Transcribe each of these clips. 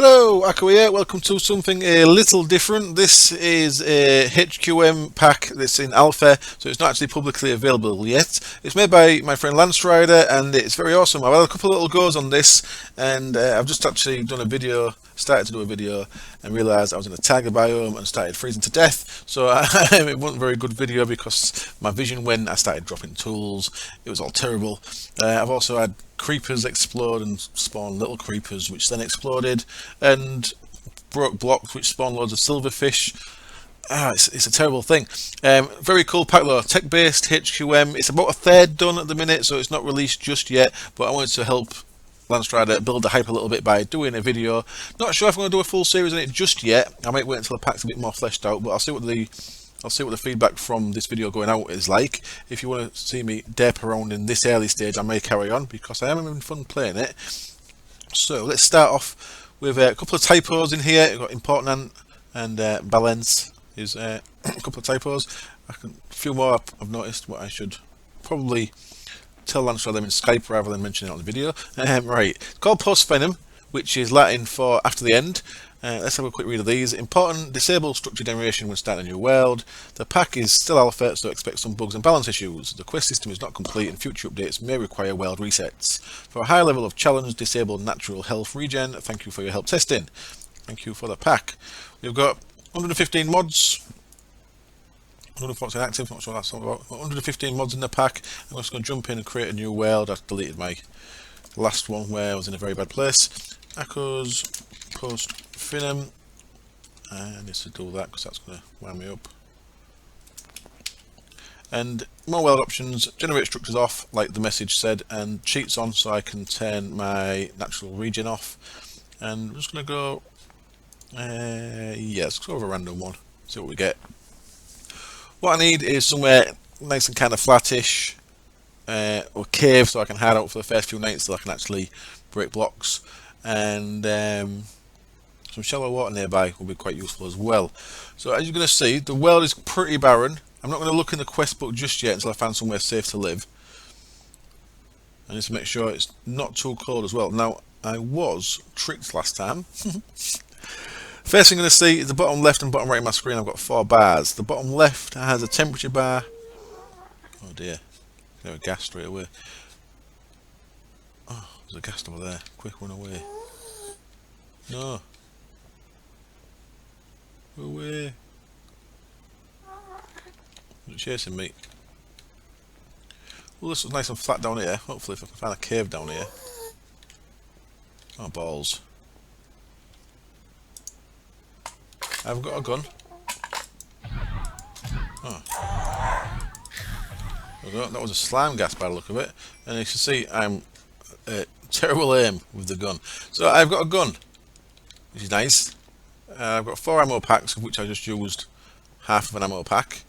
Hello, Akko here. Welcome to something a little different. This is a HQM pack that's in alpha, so it's not actually publicly available yet. It's made by my friend Landstryder, and it's very awesome. I've had a couple of little goes on this, and I've just actually done a video, started to do a video, and realised I was in a tiger biome and started freezing to death. So it wasn't a very good video because my vision when I started dropping tools, it was all terrible. I've also had creepers explode and spawn little creepers, which then exploded and broke blocks, which spawn loads of silverfish. It's a terrible thing. Very cool pack though, tech-based HQM. It's about a third done at the minute, so it's not released just yet. But I wanted to help Landstryder build the hype a little bit by doing a video. Not sure if I'm going to do a full series on it just yet. I might wait until the pack's a bit more fleshed out, but I'll see what the feedback from this video going out is like. If you want to see me derp around in this early stage, I may carry on because I am having fun playing it. So let's start off with a couple of typos in here. We've got important and balance is a couple of typos. A few more I've noticed what I should probably tell Landstryder them in Skype rather than mention it on the video. Right, it's called post Finem, which is Latin for after the end. Let's have a quick read of these. Important, disable structure generation when starting a new world. The pack is still alpha, so expect some bugs and balance issues. The quest system is not complete and future updates may require world resets. For a high level of challenge, disable natural health regen. Thank you for your help testing. Thank you for the pack. We've got 115 mods. 114 active, not sure what that's all about. 115 mods in the pack. I'm just going to jump in and create a new world. I've deleted my last one where I was in a very bad place. Akko's post Finem. I need to do that because that's going to wind me up. And more world options, generate structures off like the message said, and cheats on so I can turn my natural regen off. And I'm just going to go, yeah, let's go over a random one, see what we get. What I need is somewhere nice and kind of flattish, or cave, so I can hide out for the first few nights so I can actually break blocks, and some shallow water nearby will be quite useful as well. So as you're going to see, the world is pretty barren. I'm not going to look in the quest book just yet until I find somewhere safe to live. I need to make sure it's not too cold as well. Now, I was tricked last time. First thing I'm going to see is the bottom left and bottom right of my screen. I've got 4 bars. The bottom left has a temperature bar. Oh dear, there's a gas straight away. Oh, there's a gas over there. Quick, run away. No. Go away. They're chasing me. Well, this is nice and flat down here. Hopefully if I can find a cave down here. Oh, balls. I've got a gun. Oh. That was a slime gas by the look of it. And you can see I'm terrible aim with the gun. So I've got a gun, which is nice. I've got 4 ammo packs, of which I just used half of an ammo pack.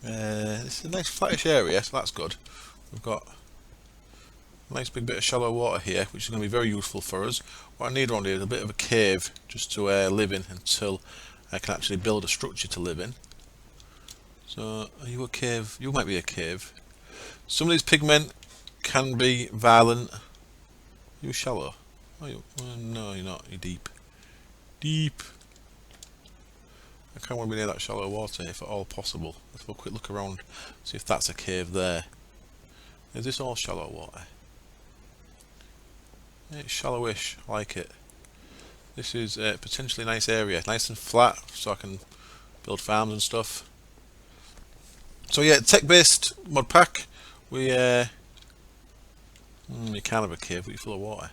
It's a nice flattish area, so that's good. We've got a nice big bit of shallow water here, which is going to be very useful for us. What I need around here is a bit of a cave just to live in until I can actually build a structure to live in. So, are you a cave? You might be a cave. Some of these pigmen can be violent. Are you shallow? No, you're not. You're deep. Deep. I kind of want to be near that shallow water if at all possible. Let's have a quick look around, see if that's a cave there. Is this all shallow water? Yeah, it's shallowish. I like it. This is a potentially nice area, nice and flat, so I can build farms and stuff. So yeah, tech-based mod pack. We you can't have a cave, but you're full of water.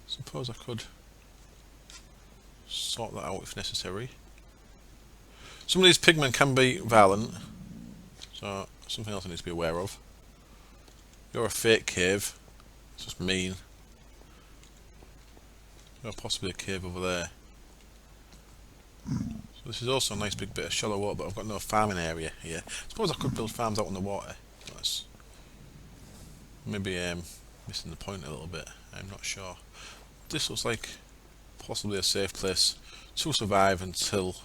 Suppose I could sort that out if necessary. Some of these pigmen can be violent, so something else I need to be aware of. You're a fake cave. It's just mean. There's possibly a cave over there. So this is also a nice big bit of shallow water, but I've got no farming area here. I suppose I could build farms out in the water. That's maybe missing the point a little bit. I'm not sure. This looks like possibly a safe place to survive until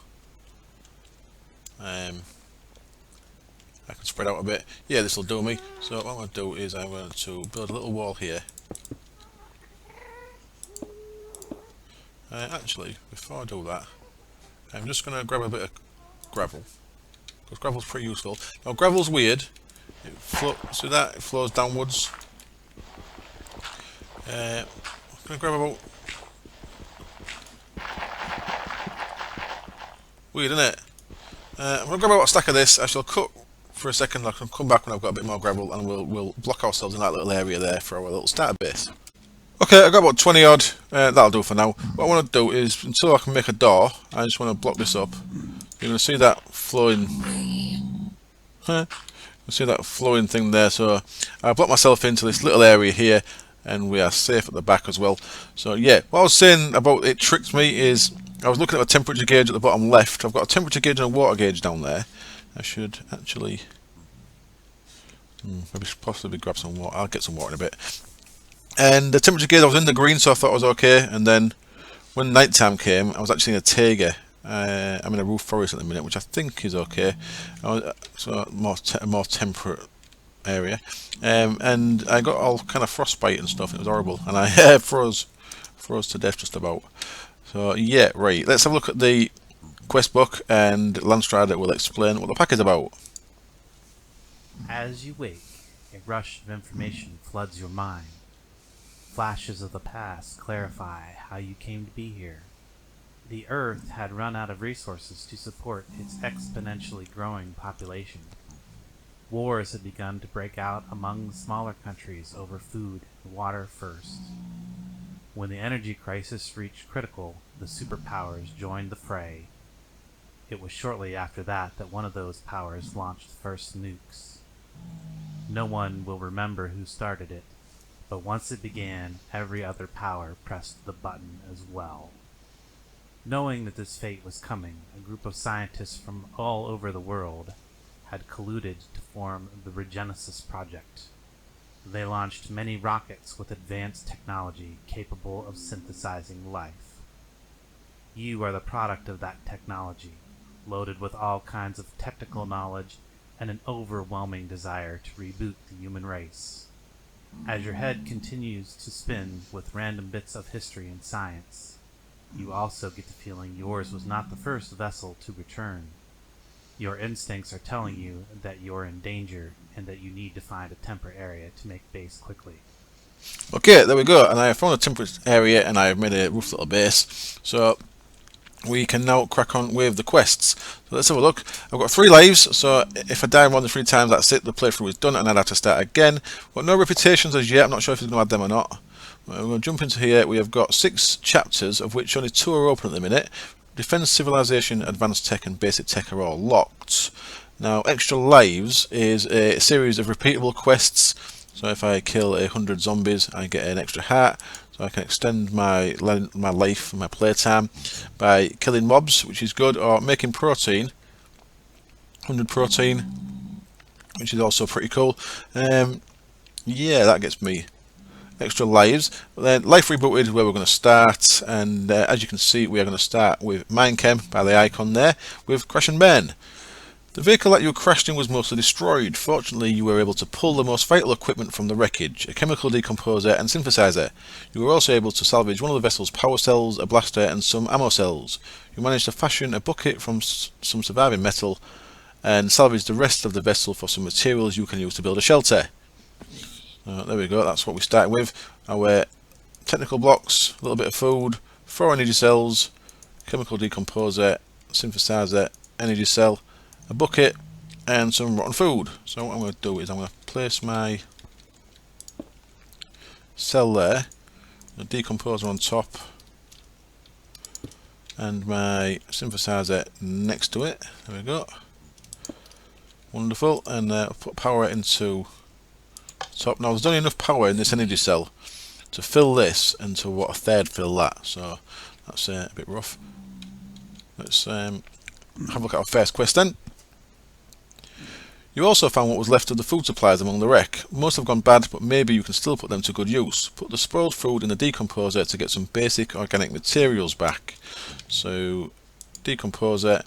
I can spread out a bit. Yeah, this will do me. So what I'm going to do is I'm going to build a little wall here. Actually, before I do that, I'm just going to grab a bit of gravel, because gravel's pretty useful. Now gravel's weird. See that? It flows downwards. I'm going to grab about... Weird, isn't it? I'm going to grab about a stack of this. I shall cut for a second. I can come back when I've got a bit more gravel, and we'll block ourselves in that little area there for our little starter base. Okay, I've got about 20 odd. That'll do for now. What I want to do is, until I can make a door, I just want to block this up. You're going to see that flowing... You see that flowing thing there, so I block myself into this little area here, and we are safe at the back as well. So yeah, what I was saying about it tricked me is, I was looking at the temperature gauge at the bottom left. I've got a temperature gauge and a water gauge down there. I should actually maybe possibly grab some water. I'll get some water in a bit. And the temperature gauge, I was in the green, so I thought it was okay, and then when night time came, I was actually in a taiga. I'm in a roof forest at the minute, which I think is okay. So more temperate area, and I got all kind of frostbite and stuff. It was horrible, and I froze to death just about. So yeah, right. Let's have a look at the quest book, and Landstryder will explain what the pack is about. As you wake, a rush of information floods your mind. Flashes of the past clarify how you came to be here. The Earth had run out of resources to support its exponentially growing population. Wars had begun to break out among the smaller countries over food and water first. When the energy crisis reached critical, the superpowers joined the fray. It was shortly after that that one of those powers launched the first nukes. No one will remember who started it, but once it began, every other power pressed the button as well. Knowing that this fate was coming, a group of scientists from all over the world had colluded to form the Regenesis Project. They launched many rockets with advanced technology capable of synthesizing life. You are the product of that technology, loaded with all kinds of technical knowledge and an overwhelming desire to reboot the human race. As your head continues to spin with random bits of history and science, you also get the feeling yours was not the first vessel to return. Your instincts are telling you that you're in danger and that you need to find a temperate area to make base quickly. Okay, there we go, and I have found a temperate area and I have made a roof little base. So we can now crack on with the quests. So let's have a look. I've got 3 lives, so if I die more than 3 times, that's it. The playthrough is done and I'd have to start again. Got no reputations as yet. I'm not sure if he's going to add them or not. We're going to jump into here. We have got 6 chapters, of which only 2 are open at the minute. Defense, Civilization, Advanced Tech and Basic Tech are all locked. Now, Extra Lives is a series of repeatable quests. So if I kill 100 zombies, I get an extra heart. So I can extend my life and my playtime by killing mobs, which is good, or making protein. 100 protein, which is also pretty cool. Yeah, that gets me extra lives. Then Life Rebooted is where we're going to start, and as you can see, we are going to start with Minechem by the icon there, with Crash and Burn. The vehicle that you crashed in was mostly destroyed. Fortunately, you were able to pull the most vital equipment from the wreckage, a chemical decomposer and synthesizer. You were also able to salvage one of the vessel's power cells, a blaster and some ammo cells. You managed to fashion a bucket from some surviving metal and salvage the rest of the vessel for some materials you can use to build a shelter. There we go, that's what we start with. Our technical blocks, a little bit of food, 4 energy cells, chemical decomposer, synthesizer, energy cell, a bucket and some rotten food. So what I'm going to do is I'm going to place my cell there, the decomposer on top and my synthesizer next to it. There we go, wonderful. And put power into top. Now there's only enough power in this energy cell to fill this and to what a third fill that, so that's a bit rough. Let's have a look at our first quest then. You also found what was left of the food supplies among the wreck. Most have gone bad, but maybe you can still put them to good use. Put the spoiled food in the decomposer to get some basic organic materials back. So decomposer,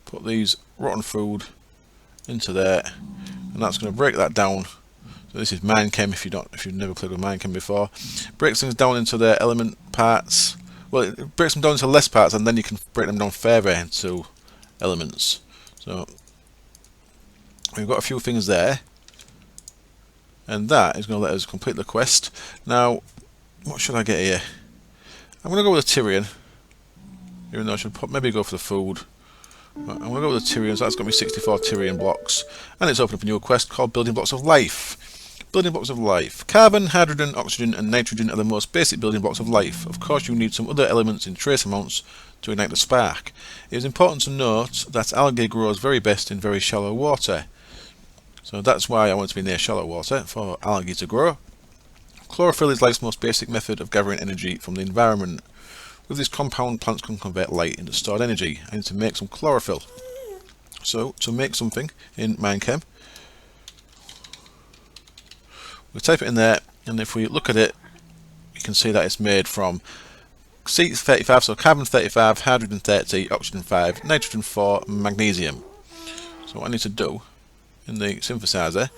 put these rotten food into there, and that's going to break that down. So this is Minechem if you've never played with Minechem before. Breaks things down into their element parts. well, it breaks them down into less parts, and then you can break them down further into elements. So we've got a few things there, and that is going to let us complete the quest. Now, what should I get here? I'm going to go with a Tyrian, even though I should maybe go for the food. But I'm going to go with the Tyrian, so that's got me 64 Tyrian blocks, and it's opened up a new quest called Building Blocks of Life. Building blocks of life. Carbon, hydrogen, oxygen and nitrogen are the most basic building blocks of life. Of course you need some other elements in trace amounts to ignite the spark. It is important to note that algae grows very best in very shallow water. So that's why I want to be near shallow water, for algae to grow. Chlorophyll is life's most basic method of gathering energy from the environment. With this compound, plants can convert light into stored energy. I need to make some chlorophyll. So, to make something in Minechem, we type it in there, and if we look at it, you can see that it's made from C35, so carbon 35, hydrogen 30, oxygen 5, nitrogen 4, magnesium. So what I need to do in the synthesizer,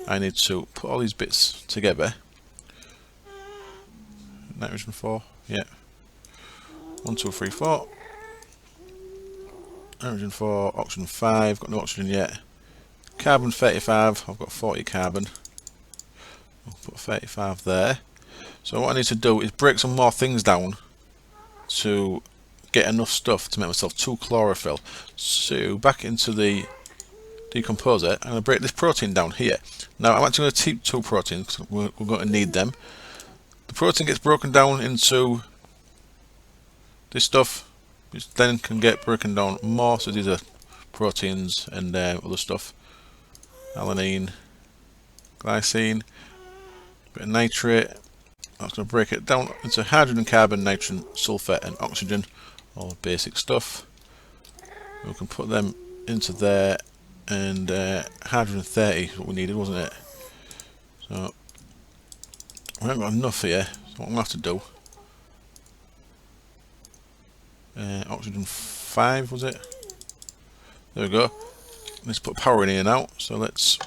I need to put all these bits together. Nitrogen 4, yeah. 1, 2, 3, 4. Nitrogen 4, oxygen 5, got no oxygen yet. Carbon 35, I've got 40 carbon. I'll put 35 there. So what I need to do is break some more things down to get enough stuff to make myself 2 chlorophyll. So back into the decomposer, I'm going to break this protein down here. Now I'm actually going to keep 2 proteins because we're going to need them. The protein gets broken down into this stuff, which then can get broken down more. So these are proteins and other stuff. Alanine, glycine, bit of nitrate. That's going to break it down into hydrogen, carbon, nitrogen, sulfur and oxygen, all basic stuff. We can put them into there, and hydrogen 30 is what we needed, wasn't it? So we haven't got enough here, so what I'm going to have to do, oxygen 5 was it? There we go. Let's put power in here now, so let's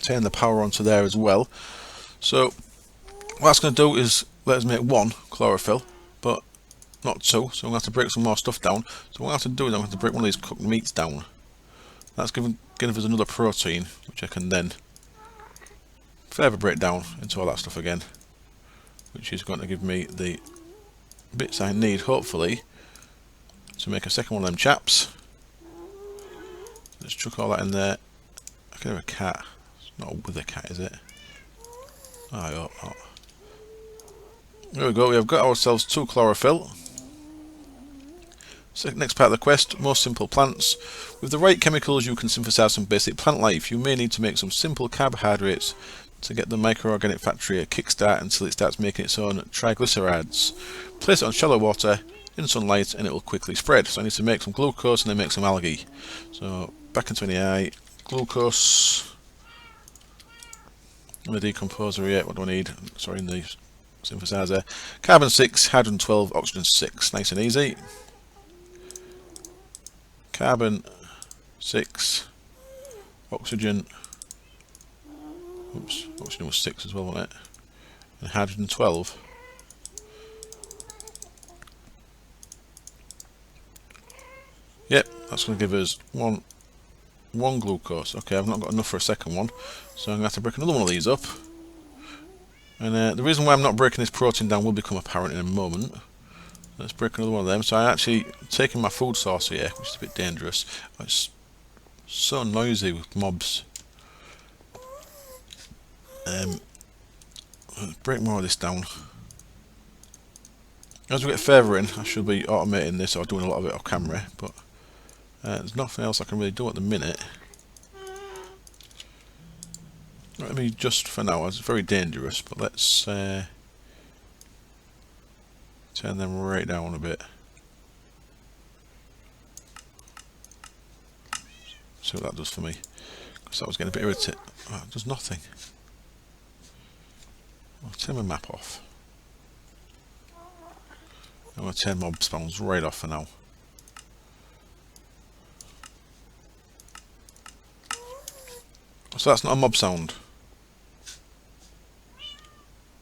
turn the power onto there as well. So what that's going to do is let us make 1 chlorophyll, but not 2, so I'm going to have to break some more stuff down. So what I have to do is I'm going to have to break one of these cooked meats down. That's giving us another protein, which I can then further break down into all that stuff again, which is going to give me the bits I need, hopefully, to make a second one of them chaps. Let's chuck all that in there. I can have a cat. It's not with a cat, is it? Oh, I hope not. There we go, we have got ourselves 2 chlorophyll. So next part of the quest, most simple plants. With the right chemicals you can synthesize some basic plant life. You may need to make some simple carbohydrates to get the microorganic factory a kickstart until it starts making its own triglycerides. Place it on shallow water in sunlight and it will quickly spread. So I need to make some glucose and then make some algae. So back into NAI, glucose. In the decomposer here, what do I need? Sorry, in the synthesizer. Carbon 6, hydrogen 12, oxygen 6. Nice and easy. Carbon 6, oxygen. Oops, oxygen was 6 as well, wasn't it? And hydrogen 12. Yep, that's going to give us one glucose. Okay, I've not got enough for a second one, so I'm going to have to break another one of these up. And the reason why I'm not breaking this protein down will become apparent in a moment. Let's break another one of them. So I'm actually taking my food source here, which is a bit dangerous. It's so noisy with mobs. Let's break more of this down. As we get further in, I should be automating this or doing a lot of it off camera, but there's nothing else I can really do at the minute. Let me just for now, it's very dangerous, but let's turn them right down a bit. See what that does for me, because that was getting a bit irritating. Oh, it does nothing. I'll turn my map off. I'm going to turn mob spawns right off for now. So that's not a mob sound.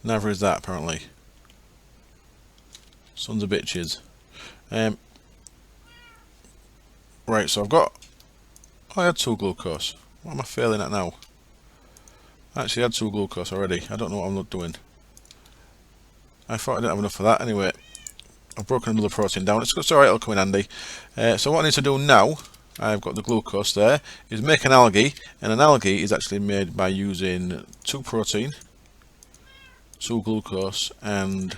Never is that, apparently. Sons of bitches. Right, so I've got... I had 2 glucose. What am I failing at now? I actually had 2 glucose already. I don't know what I'm not doing. I thought I didn't have enough of that. Anyway, I've broken another protein down. It's alright, it'll come in handy. So what I need to do now, I've got the glucose there, is make an algae. And an algae is actually made by using 2 protein, 2 glucose, and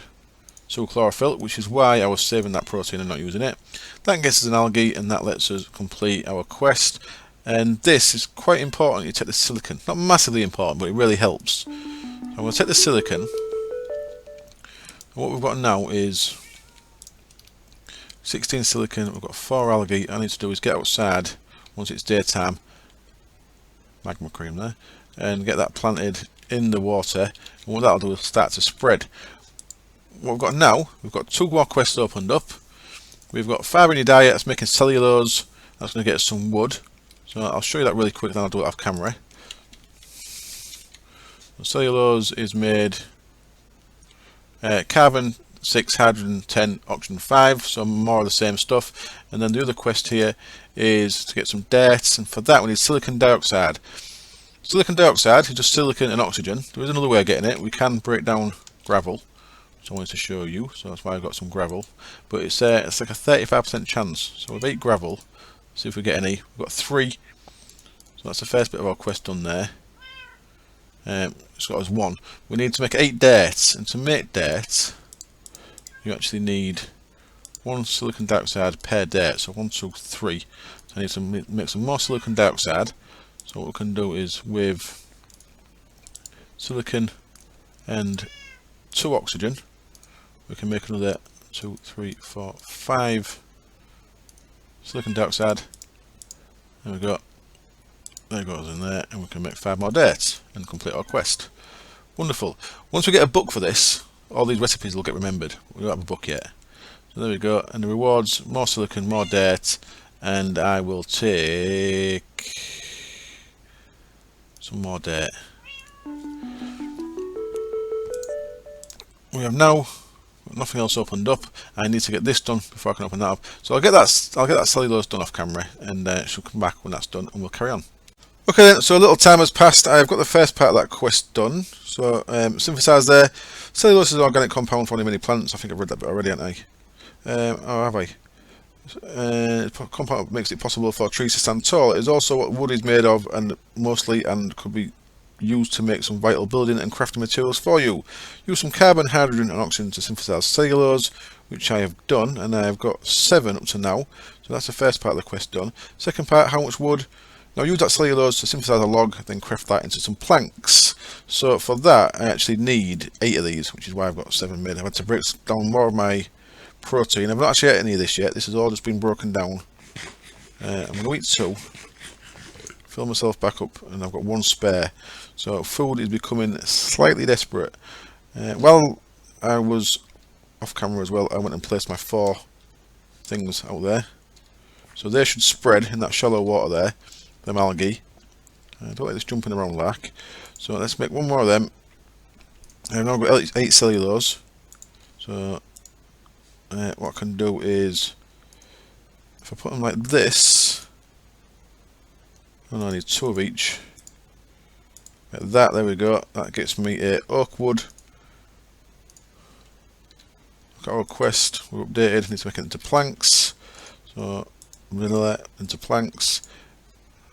2 chlorophyll, which is why I was saving that protein and not using it. That gets us an algae, and that lets us complete our quest. And this is quite important. You take the silicon. Not massively important, but it really helps. So I'm going to take the silicon. And what we've got now is 16 silicon. We've got 4 algae. All I need to do is get outside once it's daytime. Magma cream there. And get that planted in the water. And what that'll do is start to spread. What we've got now, we've got 2 more quests opened up. We've got fibre in your diet. That's making cellulose. That's going to get us some wood. So I'll show you that really quick, then I'll do it off camera. So cellulose is made carbon 6, hydrogen 10, oxygen 5, so more of the same stuff. And then the other quest here is to get some dirt, and for that we need silicon dioxide. Silicon dioxide is just silicon and oxygen. There is another way of getting it. We can break down gravel, which I wanted to show you, so that's why I've got some gravel. But it's like a 35% chance. So we've 8 gravel. See if we get any. We've got 3. So that's the first bit of our quest done there. It's got us 1. We need to make 8 dirt. And to make dirt, you actually need 1 silicon dioxide per dirt. So 1, 2, 3. So I need to make some more silicon dioxide. So what we can do is with silicon and 2 oxygen, we can make another 2, 3, 4, 5 silicon dioxide. There we go. There goes in there, and we can make 5 more dirt and complete our quest. Wonderful. Once we get a book for this, all these recipes will get remembered. We don't have a book yet. So there we go. And the rewards: more silicon, more dirt, and I will take some more dirt. We have now nothing else opened up. I need to get this done before I can open that up. So I'll get that cellulose done off camera, and she'll come back when that's done, and we'll carry on. Okay then, so a little time has passed. I've got the first part of that quest done. So synthesize there. Cellulose is an organic compound found in many plants. I think I've read that bit already, haven't I? Oh, have I? Compound makes it possible for trees to stand tall. It is also what wood is made of, and could be used to make some vital building and crafting materials for you. Use some carbon, hydrogen and oxygen to synthesize cellulose, which I have done, and I have got 7 up to now. So that's the first part of the quest done. Second part, how much wood? Now use that cellulose to synthesize a log, then craft that into some planks. So for that I actually need 8 of these, which is why I've got 7 made. I've had to break down more of my protein. I've not actually ate any of this yet. This has all just been broken down. I'm going to eat 2. Fill myself back up, and I've got 1 spare. So food is becoming slightly desperate. While I was off camera as well, I went and placed my 4 things out there. So they should spread in that shallow water there, them algae. Don't like this jumping around like. So let's make 1 more of them. I've now got 8 cellulose. So what I can do is, if I put them like this, and I need 2 of each. Like that, there we go. That gets me a oak wood. Got our quest. We're updated. Need to make it into planks. So vanilla into planks.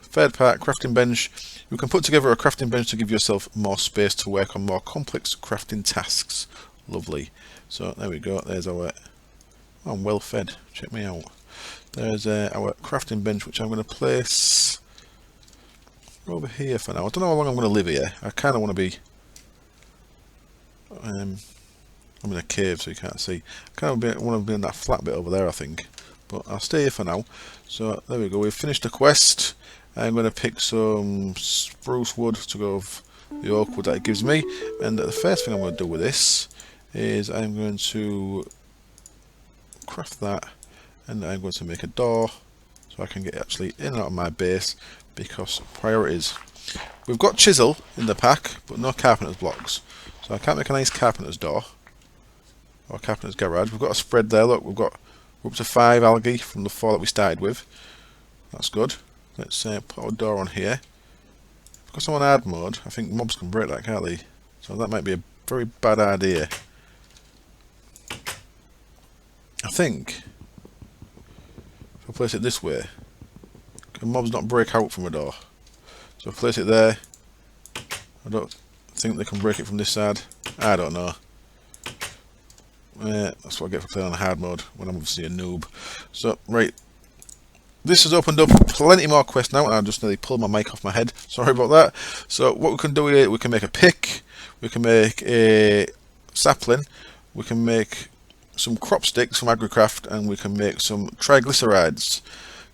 Third part, crafting bench. You can put together a crafting bench to give yourself more space to work on more complex crafting tasks. Lovely. So there we go. There's our. Oh, I'm well fed. Check me out. There's our crafting bench, which I'm going to place over here for now. I don't know how long I'm going to live here. I kind of want to be. I'm in a cave, so you can't see. I kind of want to be in that flat bit over there, I think. But I'll stay here for now. So there we go. We've finished the quest. I'm going to pick some spruce wood to go with the oak wood that it gives me. And the first thing I'm going to do with this is I'm going to craft that, and I'm going to make a door so I can get actually in and out of my base, because priorities. We've got chisel in the pack, but no carpenter's blocks, so I can't make a nice carpenter's door. or carpenter's garage. We've got a spread there. Look, we're up to 5 algae from the 4 that we started with. That's good. Let's put a door on here. Because I'm on hard mode, I think mobs can break that, can't they? So that might be a very bad idea. I think if I place it this way, can mobs not break out from a door? So if I place it there, I don't think they can break it from this side. I don't know. That's what I get for playing on hard mode when I'm obviously a noob. So, right. This has opened up plenty more quests now, and I just nearly pulled my mic off my head. Sorry about that. So what we can do here, we can make a pick, we can make a sapling, we can make some crop sticks from Agricraft, and we can make some triglycerides.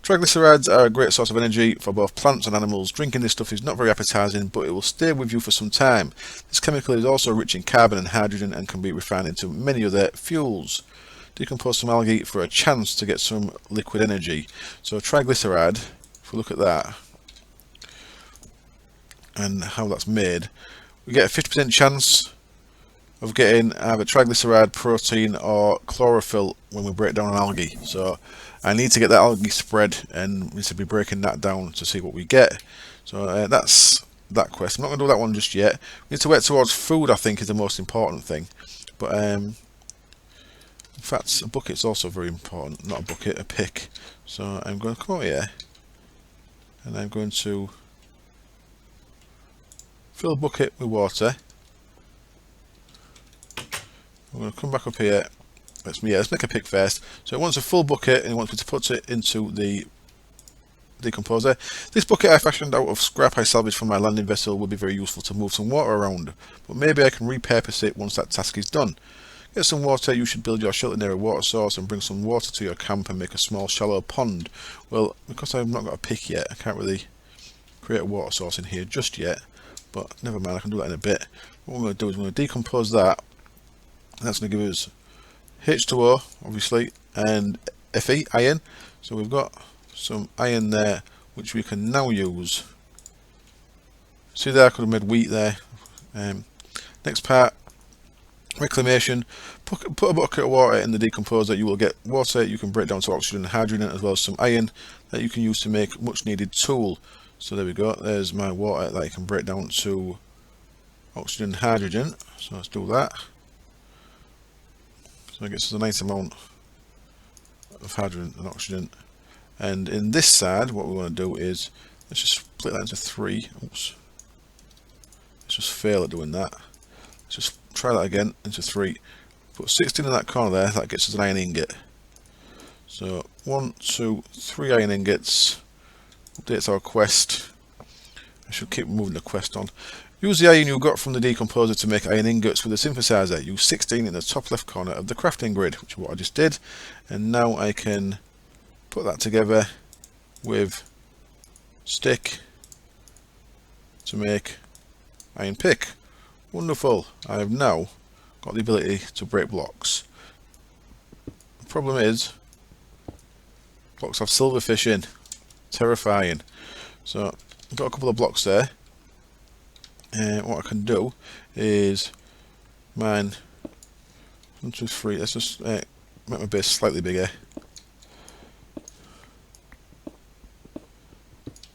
Triglycerides are a great source of energy for both plants and animals. Drinking this stuff is not very appetizing, but it will stay with you for some time. This chemical is also rich in carbon and hydrogen and can be refined into many other fuels. Decompose some algae for a chance to get some liquid energy. So triglyceride, if we look at that and how that's made, we get a 50% chance of getting either triglyceride, protein or chlorophyll when we break down an algae. So I need to get that algae spread and we need to be breaking that down to see what we get. So that's that quest. I'm not going to do that one just yet. We need to work towards food, I think, is the most important thing. But in fact, a bucket's also very important. Not a bucket, a pick. So I'm going to come over here and I'm going to fill a bucket with water. I'm going to come back up here. Let's make a pick first. So it wants a full bucket and it wants me to put it into the decomposer. This bucket I fashioned out of scrap I salvaged from my landing vessel would be very useful to move some water around, but maybe I can repurpose it once that task is done. Get some water. You should build your shelter near a water source and bring some water to your camp and make a small shallow pond. Well, because I've not got a pick yet, I can't really create a water source in here just yet, but never mind, I can do that in a bit. What we're going to do is we're going to decompose that. That's going to give us H2O, obviously, and Fe, iron. So we've got some iron there, which we can now use. See there, I could have made wheat there. Next part, reclamation. Put a bucket of water in the decomposer. You will get water you can break down to oxygen and hydrogen, as well as some iron that you can use to make much needed tool. So there we go, there's my water that I can break down to oxygen and hydrogen. So let's do that. So it gets us a nice amount of hydrogen and oxygen. And in this side, what we want to do is, let's just split that into 3. Oops. Let's just fail at doing that. Let's just try that again, into 3. Put 16 in that corner there, that gets us an iron ingot. So 1, 2, 3 iron ingots. Updates our quest. I should keep moving the quest on. Use the iron you got from the decomposer to make iron ingots with the synthesizer. Use 16 in the top left corner of the crafting grid, which is what I just did. And now I can put that together with stick to make iron pick. Wonderful. I have now got the ability to break blocks. The problem is, blocks have silverfish in. Terrifying. So I've got a couple of blocks there. What I can do is mine 1, 2, 3. Let's just make my base slightly bigger.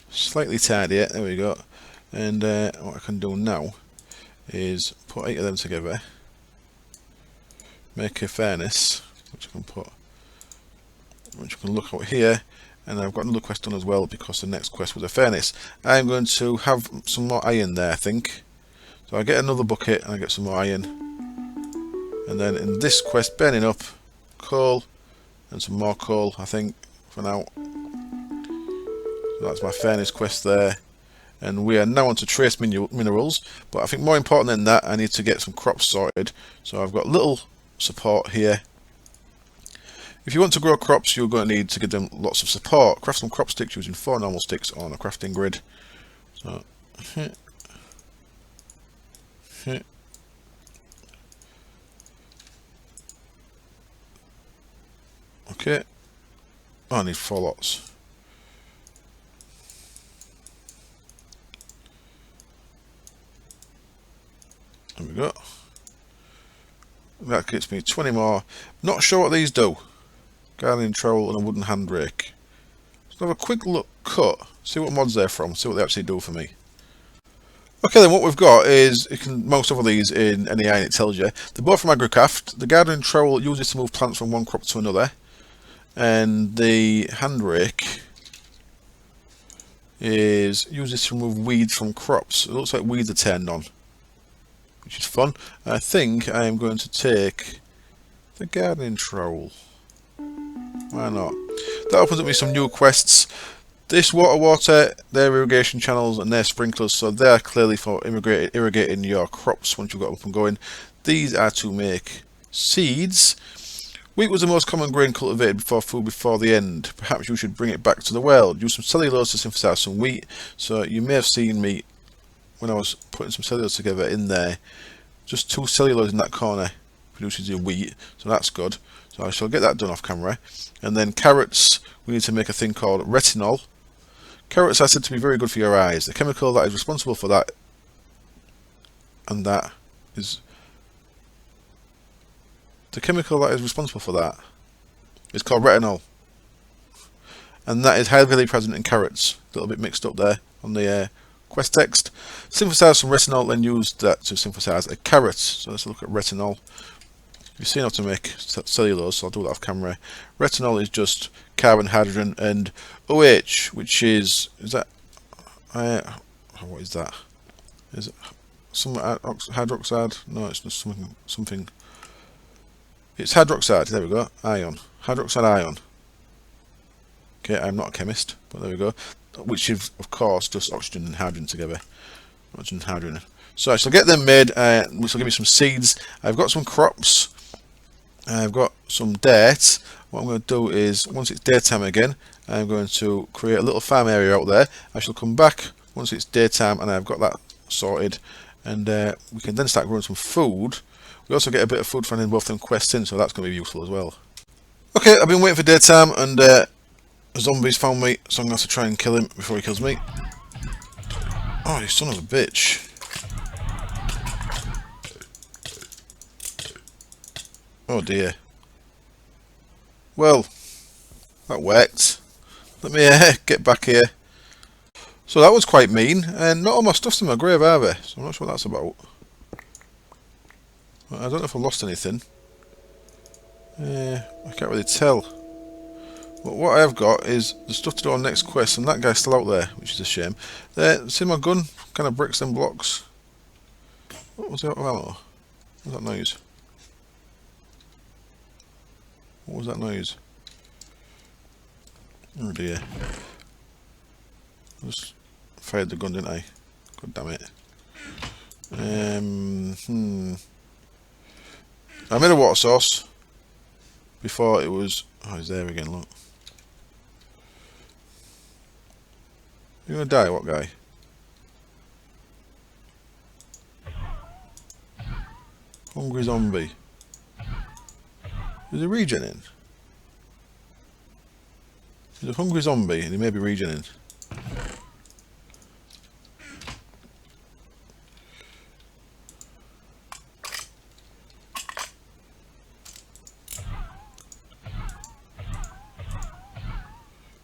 Slightly tidier, there we go. And what I can do now is put 8 of them together, make a furnace, which I can look out here, and I've got another quest done as well because the next quest was a furnace. I'm going to have some more iron there, I think. So I get another bucket and I get some more iron. And then in this quest, burning up coal and some more coal, I think, for now. So that's my furnace quest there. And we are now on to trace minerals, but I think more important than that, I need to get some crops sorted. So I've got little support here. If you want to grow crops, you're going to need to give them lots of support. Craft some crop sticks using 4 normal sticks on a crafting grid. So, okay. Oh, I need 4 lots. There we go. That gets me 20 more. Not sure what these do. Gardening trowel and a wooden hand rake. Let's have a quick look cut. See what mods they're from. See what they actually do for me. Okay, then what we've got is, you can most of these in NEI and it tells you. They're both from Agricraft. The gardening trowel uses to move plants from one crop to another. And the hand rake is uses to remove weeds from crops. It looks like weeds are turned on, which is fun. I think I am going to take the gardening trowel. Why not? That opens up me some new quests. This water, their irrigation channels and their sprinklers, so they are clearly for irrigating your crops once you've got them up and going. These are to make seeds. Wheat was the most common grain cultivated before food before the end. Perhaps you should bring it back to the world. Use some cellulose to synthesize some wheat. So you may have seen me when I was putting some cellulose together in there. Just 2 cellulose in that corner produces your wheat, so that's good. So I shall get that done off camera. And then carrots, we need to make a thing called retinol. Carrots are said to be very good for your eyes. The chemical that is responsible for that, and that is the chemical that is responsible for that is called retinol, and that is heavily present in carrots. A little bit mixed up there on the quest text. Synthesize some retinol, then use that to synthesize a carrot. So let's look at retinol. You've seen how to make cellulose, so I'll do that off camera. Retinol is just carbon, hydrogen, and OH, which is that? What is that? Is it some hydroxide? No, it's just something. It's hydroxide. There we go. Ion. Hydroxide ion. Okay, I'm not a chemist, but there we go. Which is, of course, just oxygen and hydrogen together. Oxygen and hydrogen. So I shall get them made, which will give me some seeds. I've got some crops. I've got some dirt. What I'm going to do is, once it's daytime again, I'm going to create a little farm area out there. I shall come back once it's daytime and I've got that sorted, and we can then start growing some food. We also get a bit of food from both them quests in, so that's going to be useful as well. Okay, I've been waiting for daytime, and a zombie's found me, so I'm going to have to try and kill him before he kills me. Oh, you son of a bitch. Oh dear. Well, that worked. Let me get back here. So that was quite mean, and not all my stuff's in my grave either, so I'm not sure what that's about. I don't know if I lost anything. I can't really tell. But what I have got is the stuff to do on next quest, and that guy's still out there, which is a shame. See my gun? Kind of bricks and blocks. What was that? What was that noise? What was that noise? Oh dear. I just fired the gun, didn't I? God damn it. I made a water source before it was... Oh, he's there again, look. You gonna die, what guy? Hungry zombie. Is he regening? He's a hungry zombie and he may be regening.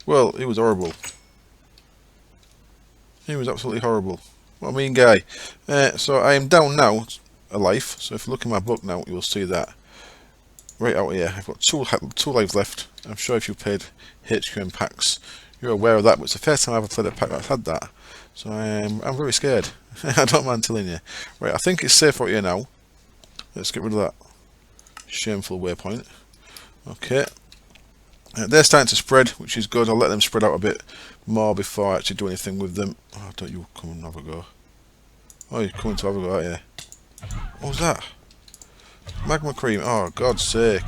Well, he was horrible. He was absolutely horrible. What a mean guy. So I am down now, alive. So if you look in my book now, you will see that. Right out here, I've got two lives left. I'm sure if you played HQM packs, you're aware of that, but it's the first time I've ever played a pack that's had that. So I'm very scared. I don't mind telling you. Right, I think it's safe out here now. Let's get rid of that shameful waypoint. Okay. They're starting to spread, which is good. I'll let them spread out a bit more before I actually do anything with them. Oh, don't you come and have a go. Oh, you're coming to have a go, aren't you? What was that? Magma cream. Oh, God's sake.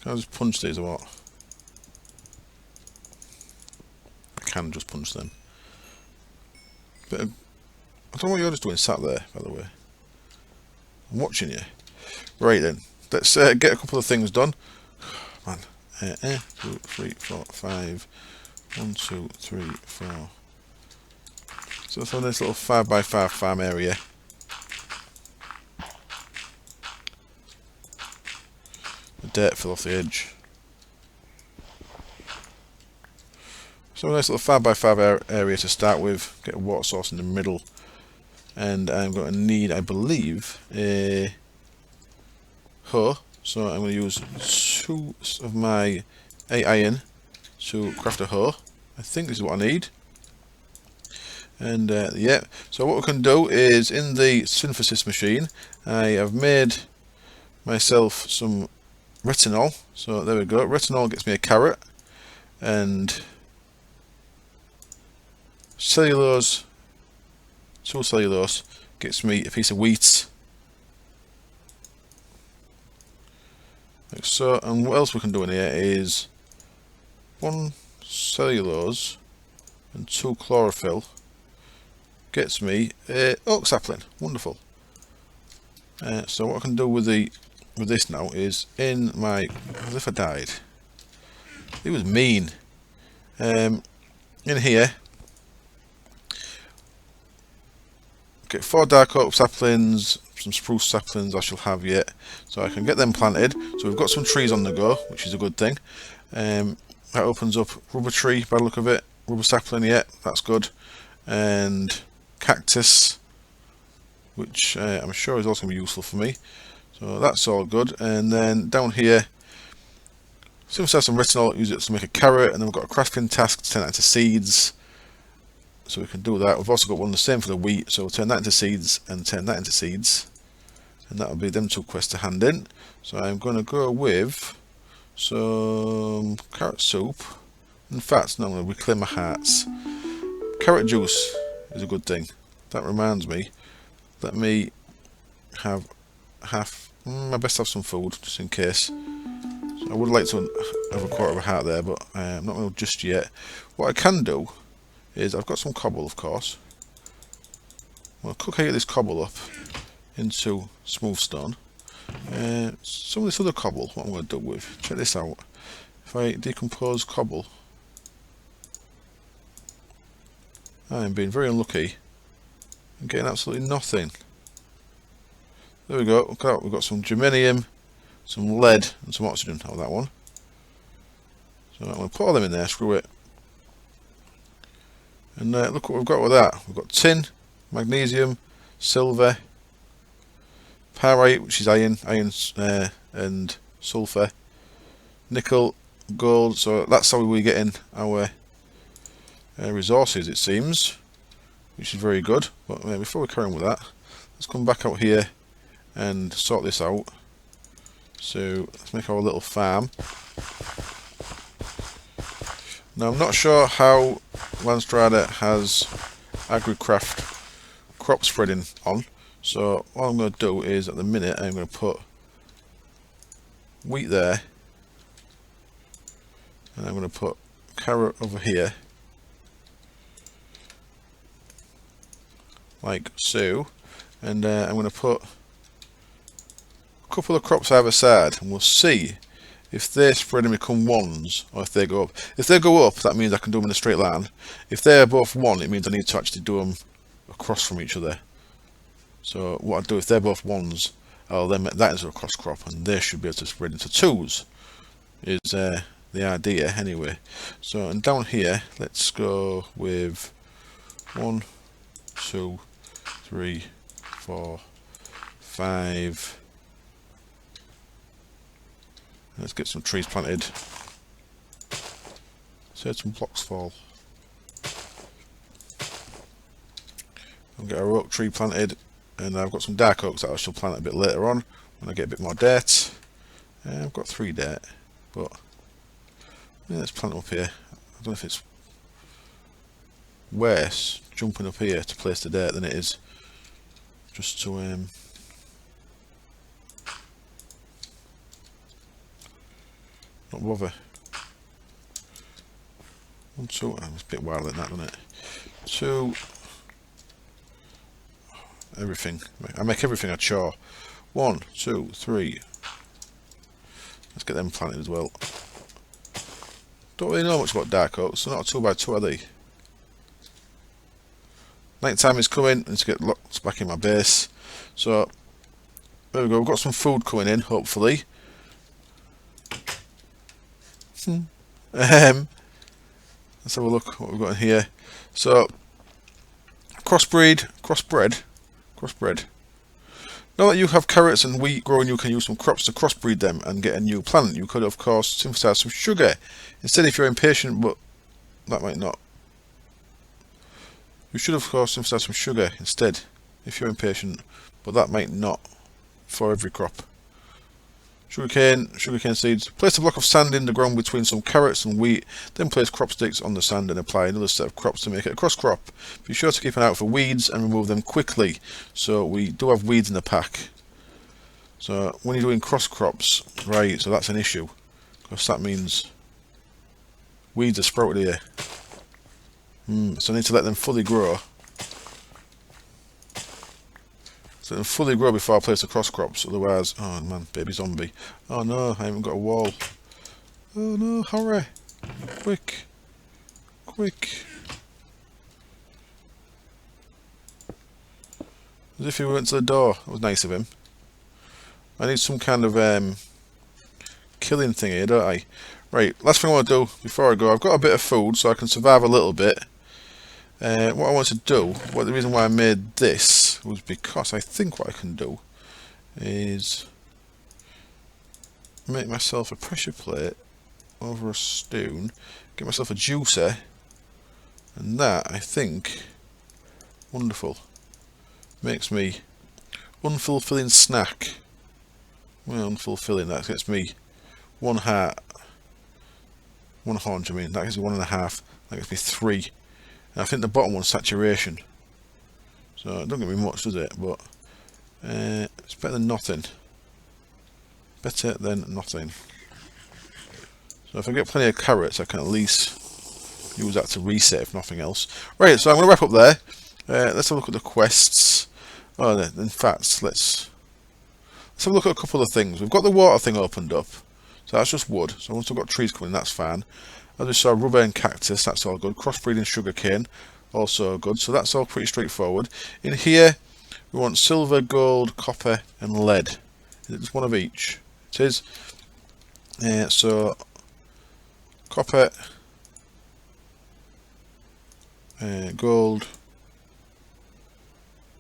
Can I just punch these or what? I can just punch them. But I don't know what you're just doing sat there, by the way. I'm watching you. Right then, let's get a couple of things done. Man, 2, 3, 4, 5. 1, 2, 3, 4. So it's on this little 5x5 farm area. The dirt fell off the edge. So a nice little 5x5 area to start with. Get a water source in the middle. And I'm going to need, I believe, a hoe. So I'm going to use 2 of my 8 iron to craft a hoe. I think this is what I need. And yeah, so what we can do is in the synthesis machine, I have made myself some retinol. So there we go. Retinol gets me a carrot, and cellulose, 2 cellulose gets me a piece of wheat. Like so, and what else we can do in here is 1 cellulose and 2 chlorophyll gets me a oak sapling. Wonderful. So what I can do with this now is in my, as if I died. It was mean. In here, get 4 dark oak saplings, some spruce saplings I shall have yet, so I can get them planted. So we've got some trees on the go, which is a good thing. That opens up rubber tree by the look of it. Rubber sapling, yeah, that's good. And cactus, which I'm sure is also going to be useful for me. So that's all good. And then down here, since I have some retinol, use it to make a carrot, and then we've got a crafting task to turn that into seeds. So we can do that. We've also got one the same for the wheat, so we'll turn that into seeds and turn that into seeds. And that'll be them 2 quests to hand in. So I'm going to go with some carrot soup. In fact, no, I'm going to reclaim my hearts. Carrot juice is a good thing. That reminds me, let me have I best have some food just in case. So I would like to have a quarter of a heart there, but I'm not going to just yet. What I can do is, I've got some cobble, of course. I'll cook this cobble up into smooth stone. Some of this other cobble, what I'm going to do with, check this out. If I decompose cobble, I'm being very unlucky. I'm getting absolutely nothing. There we go. Look out, we've got some germanium, some lead, and some oxygen out of that one. So I'm going to put all them in there, screw it. And look what we've got with that. We've got tin, magnesium, silver, pyrite, which is iron and sulfur, nickel, gold. So that's how we're getting our resources, it seems, which is very good. But before we carry on with that, let's come back out here and sort this out. So let's make our little farm. Now I'm not sure how Landstryder has AgriCraft crop spreading on, so what I'm going to do is, at the minute, I'm going to put wheat there, and I'm going to put carrot over here, like so, and I'm going to put a couple of crops either side, and we'll see if they spread and become ones, or if they go up. If they go up, that means I can do them in a straight line. If they're both one, it means I need to actually do them across from each other. So what I do, if they're both ones, I'll then make that into a cross crop, and they should be able to spread into twos, is the idea anyway. So, and down here, let's go with 1, 2, 3, 4, 5. Let's get some trees planted. So some blocks fall. I'll get our oak tree planted, and I've got some dark oaks that I shall plant a bit later on when I get a bit more dirt. I've got 3 dirt, but yeah, let's plant them up here. I don't know if it's worse jumping up here to place the dirt than it is just to not bother. 1, 2, it's a bit wild like that, doesn't it? 2, everything. I make everything a chore. 1, 2, 3. Let's get them planted as well. Don't really know much about dark oaks. They're not a 2x2, are they? Night time is coming. I need to get locked back in my base. So there we go. We've got some food coming in, hopefully. Let's have a look what we've got in here. So crossbred. Now that you have carrots and wheat growing, you can use some crops to crossbreed them and get a new plant. You could, of course, synthesize some sugar. Instead, if you're impatient, but that might not. You should, of course, synthesize some sugar instead, if you're impatient, but that might not for every crop. Sugarcane seeds. Place a block of sand in the ground between some carrots and wheat, then place crop sticks on the sand and apply another set of crops to make it a cross crop. Be sure to keep an eye out for weeds and remove them quickly. So we do have weeds in the pack. So when you're doing cross crops, right, so that's an issue, because that means weeds are sprouted here. So I need to let them fully grow. So let them fully grow before I place the cross crops, otherwise, oh man, baby zombie. Oh no, I haven't got a wall. Oh no, hurry. Quick. As if he went to the door. That was nice of him. I need some kind of killing thing here, don't I? Right, last thing I want to do before I go, I've got a bit of food so I can survive a little bit. What I want to do, the reason why I made this was because I think what I can do is make myself a pressure plate over a stone, get myself a juicer, and that, I think, wonderful, makes me unfulfilling snack. Well, unfulfilling, that gets me one haunch, I mean, that gives me 1.5, that gets me 3. I think the bottom one's saturation, so it don't give me much, does it? But it's better than nothing. So if I get plenty of carrots, I can at least use that to reset, if nothing else. Right, so I'm going to wrap up there. Let's have a look at the quests. Oh, in fact, let's have a look at a couple of things. We've got the water thing opened up, so that's just wood. So once we've got trees coming, that's fine. As we saw, rubber and cactus, that's all good. Crossbreeding sugarcane, also good. So that's all pretty straightforward. In here, we want silver, gold, copper, and lead. Is it just one of each? It is. So, copper, gold,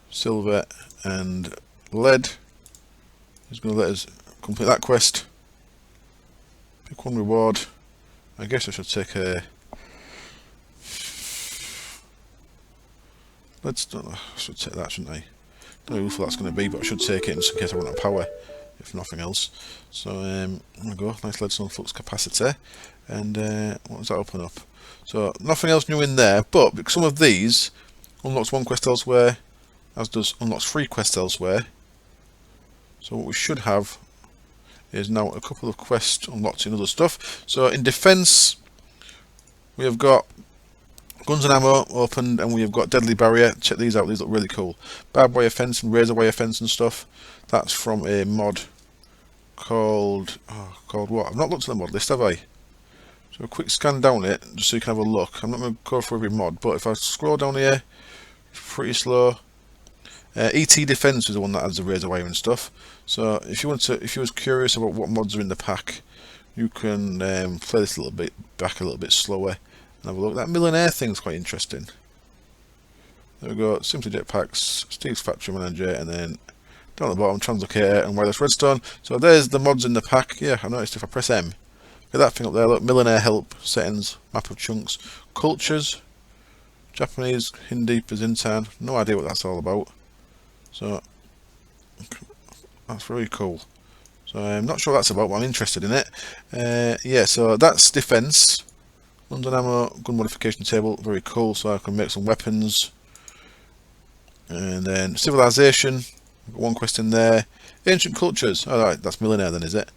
silver, and lead. He's going to let us complete that quest. Pick one reward. I guess I should take a. I should take that, shouldn't I? Don't know how useful that's going to be, but I should take it just in case I run out of power, if nothing else. So there we go. Nice leadstone flux capacitor, and what does that open up? So nothing else new in there, but some of these unlocks one quest elsewhere, as does unlocks 3 quests elsewhere. So what we should have is now a couple of quests unlocked in other stuff. So in defense, we have got guns and ammo opened, and we have got deadly barrier. Check these out, these look really cool. Barbed wire fence and razor wire fence and stuff. That's from a mod called what? I've not looked at the mod list, have I? So a quick scan down it just so you can have a look. I'm not going to go for every mod, but if I scroll down here, it's pretty slow. ET Defense is the one that adds the razor wire and stuff. So if you was curious about what mods are in the pack, you can play this a little bit slower and have a look. That millionaire thing's quite interesting. There we go. Simply jetpacks, Steve's factory manager, and then down at the bottom, translocator and wireless redstone. So there's the mods in the pack. Yeah, I noticed if I press M, get that thing up there. Look, millionaire help settings, map of chunks, cultures, Japanese, Hindi, Byzantine. No idea what that's all about. So that's very cool. So I'm not sure what that's about, but I'm interested in it. Yeah, so that's defense. Guns and ammo, gun modification table, very cool. So I can make some weapons. And then civilization, got one quest in there. Ancient cultures. Alright, that's millionaire then, is it?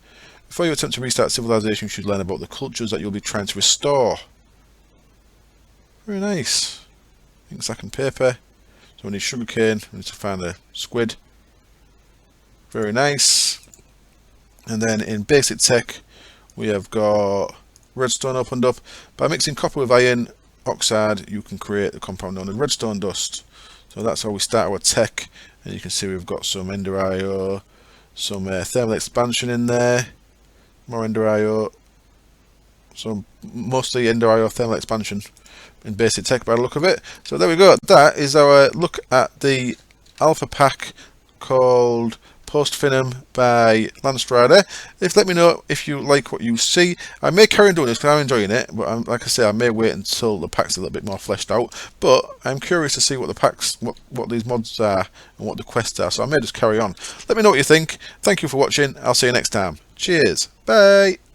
Before you attempt to restart civilization, you should learn about the cultures that you'll be trying to restore. Very nice. Ink, sack and paper. So we need sugarcane, we need to find a squid. Very nice. And then in basic tech, we have got redstone opened up. By mixing copper with iron oxide, you can create the compound known as redstone dust. So that's how we start our tech. And you can see we've got some Ender IO, some thermal expansion in there, more Ender IO, so mostly Ender IO thermal expansion in basic tech by the look of it. So there we go. That is our look at the alpha pack called Post Finem by Landstryder. Let me know if you like what you see. I may carry on doing this because I'm enjoying it, but like I say, I may wait until the pack's a little bit more fleshed out. But I'm curious to see what the packs, what these mods are and what the quests are. So I may just carry on. Let me know what you think. Thank you for watching. I'll see you next time. Cheers. Bye.